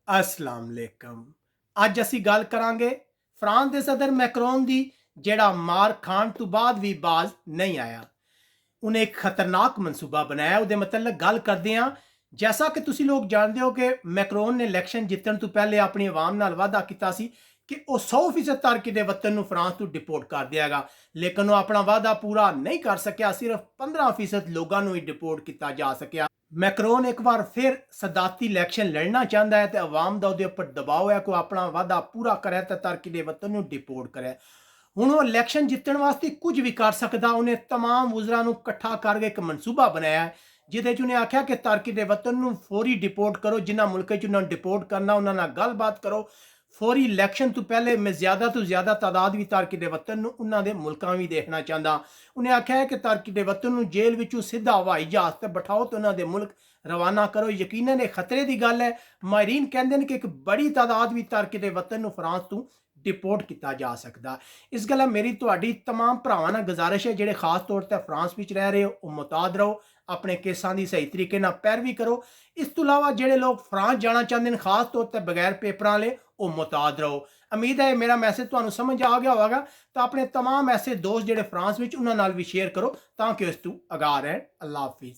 अस्सलाम वालेकुम। ਅੱਜ ਅਸੀਂ ਗੱਲ ਕਰਾਂਗੇ ਫਰਾਂਸ ਦੇ ਸਦਰ ਮੈਕਰੋਨ ਦੀ, ਜਿਹੜਾ ਮਾਰ ਖਾਣ ਤੋਂ ਬਾਅਦ ਵੀ ਬਾਜ਼ ਨਹੀਂ ਆਇਆ। ਉਹਨੇ ਇੱਕ ਖਤਰਨਾਕ ਮਨਸੂਬਾ ਬਣਾਇਆ। ਉਹਦੇ ਮਤਲਬ ਗੱਲ ਕਰਦੇ ਹਾਂ। ਜੈਸਾ ਕਿ ਤੁਸੀਂ ਲੋਕ ਜਾਣਦੇ ਹੋ ਕਿ ਮੈਕਰੋਨ ਨੇ ਇਲੈਕਸ਼ਨ ਜਿੱਤਣ ਤੋਂ ਪਹਿਲੇ ਆਪਣੀ ਆਵਾਮ ਨਾਲ ਵਾਅਦਾ ਕੀਤਾ ਸੀ ਕਿ ਉਹ 100% ਤਾਰਕਿਨ ਵਤਨ ਨੂੰ ਫਰਾਂਸ ਤੋਂ ਡਿਪੋਰਟ ਕਰ ਦੇਗਾ, ਲੇਕਿਨ ਉਹ ਆਪਣਾ ਵਾਅਦਾ ਪੂਰਾ ਨਹੀਂ ਕਰ ਸਕਿਆ। ਸਿਰਫ 15% ਲੋਕਾਂ ਨੂੰ ਹੀ ਡਿਪੋਰਟ ਕੀਤਾ ਜਾ ਸਕਿਆ। ਮੈਕਰੋਨ ਇੱਕ ਵਾਰ ਫਿਰ ਸਦਾਤੀ ਇਲੈਕਸ਼ਨ ਲੜਨਾ ਚਾਹੁੰਦਾ ਹੈ ਤੇ ਆਵਾਮ ਦਾ ਉਹਦੇ ਉੱਪਰ ਦਬਾਅ ਹੈ ਕਿ ਉਹ ਆਪਣਾ ਵਾਅਦਾ ਪੂਰਾ ਕਰੇ ਤੇ ਤਾਰਕਿਨ ਵਤਨ ਨੂੰ ਡਿਪੋਰਟ ਕਰੇ। ਹੁਣ ਉਹ ਇਲੈਕਸ਼ਨ ਜਿੱਤਣ ਵਾਸਤੇ ਕੁਝ ਵੀ ਕਰ ਸਕਦਾ। ਉਹਨੇ तमाम ਵਜ਼ਰਾ ਨੂੰ ਇਕੱਠਾ ਕਰਕੇ ਇੱਕ ਮਨਸੂਬਾ ਬਣਾਇਆ, ਜਿਹਦੇ 'ਚ ਉਹਨੇ ਆਖਿਆ ਕਿ ਤਾਰਕਿਨ ਵਤਨ ਨੂੰ ਫੌਰੀ ਡਿਪੋਰਟ ਕਰੋ। ਜਿਨ੍ਹਾਂ ਮੁਲਕਾਂ 'ਚ ਉਹਨਾਂ ਨੂੰ ਡਿਪੋਰਟ ਕਰਨਾ, ਉਹਨਾਂ ਨਾਲ ਗੱਲਬਾਤ ਕਰੋ। ਫੌਰੀ ਇਲੈਕਸ਼ਨ ਤੋਂ ਪਹਿਲੇ ਮੈਂ ਜ਼ਿਆਦਾ ਤੋਂ ਜ਼ਿਆਦਾ ਤਾਦਾਦ ਵੀ ਤਾਰਕਿਨ ਵਤਨ ਨੂੰ ਉਹਨਾਂ ਦੇ ਮੁਲਕਾਂ ਵੀ ਦੇਖਣਾ ਚਾਹੁੰਦਾ। ਉਹਨੇ ਆਖਿਆ ਹੈ ਕਿ ਤਾਰਕਿਨ ਵਤਨ ਨੂੰ ਜੇਲ੍ਹ ਵਿੱਚੋਂ ਸਿੱਧਾ ਹਵਾਈ ਜਹਾਜ਼ ਤੇ ਬਿਠਾਓ ਤੇ ਉਹਨਾਂ ਦੇ ਮੁਲਕ ਰਵਾਨਾ ਕਰੋ। ਯਕੀਨਨ ਇਹ ਖਤਰੇ ਦੀ ਗੱਲ ਹੈ। ਮਾਹਿਰੀਨ ਕਹਿੰਦੇ ਨੇ ਕਿ ਇੱਕ ਬੜੀ ਤਾਦਾਦ ਵੀ ਤਾਰਕਿਨ ਵਤਨ ਨੂੰ ਫਰਾਂਸ ਤੋਂ ਡਿਪੋਰਟ ਕੀਤਾ ਜਾ ਸਕਦਾ। ਇਸ ਗੱਲ ਮੇਰੀ ਤੁਹਾਡੀ तमाम ਭਰਾਵਾਂ ਨਾਲ ਗੁਜ਼ਾਰਿਸ਼ ਹੈ, ਜਿਹੜੇ ਖਾਸ ਤੌਰ ਤੇ ਫਰਾਂਸ ਵਿੱਚ ਰਹਿ ਰਹੇ ਹੋ, ਉਹ ਮੁਤਾਦ ਰਹੋ, ਆਪਣੇ ਕੇਸਾਂ ਦੀ ਸਹੀ ਤਰੀਕੇ ਨਾਲ ਪੈਰਵੀ ਕਰੋ। ਇਸ ਤੋਂ ਇਲਾਵਾ ਜਿਹੜੇ ਲੋਕ ਫਰਾਂਸ ਜਾਣਾ ਚਾਹੁੰਦੇ ਨੇ, ਖਾਸ ਤੌਰ ਤੇ ਬਗੈਰ ਪੇਪਰਾਂ ਵਾਲੇ, ਉਹ ਮੁਤਾਦ ਰਹੋ। ਉਮੀਦ ਹੈ ਮੇਰਾ ਮੈਸੇਜ ਤੁਹਾਨੂੰ ਸਮਝ ਆ ਗਿਆ ਹੋਵੇਗਾ। ਤਾਂ ਆਪਣੇ तमाम ਐਸੇ ਦੋਸਤ ਜਿਹੜੇ ਫਰਾਂਸ ਵਿੱਚ, ਉਹਨਾਂ ਨਾਲ ਵੀ ਸ਼ੇਅਰ ਕਰੋ ਤਾਂ ਕਿ ਇਸ ਤੋਂ ਅਗਾਹ ਰਹਿਣ। ਅੱਲਾ ਹਾਫਿਜ਼।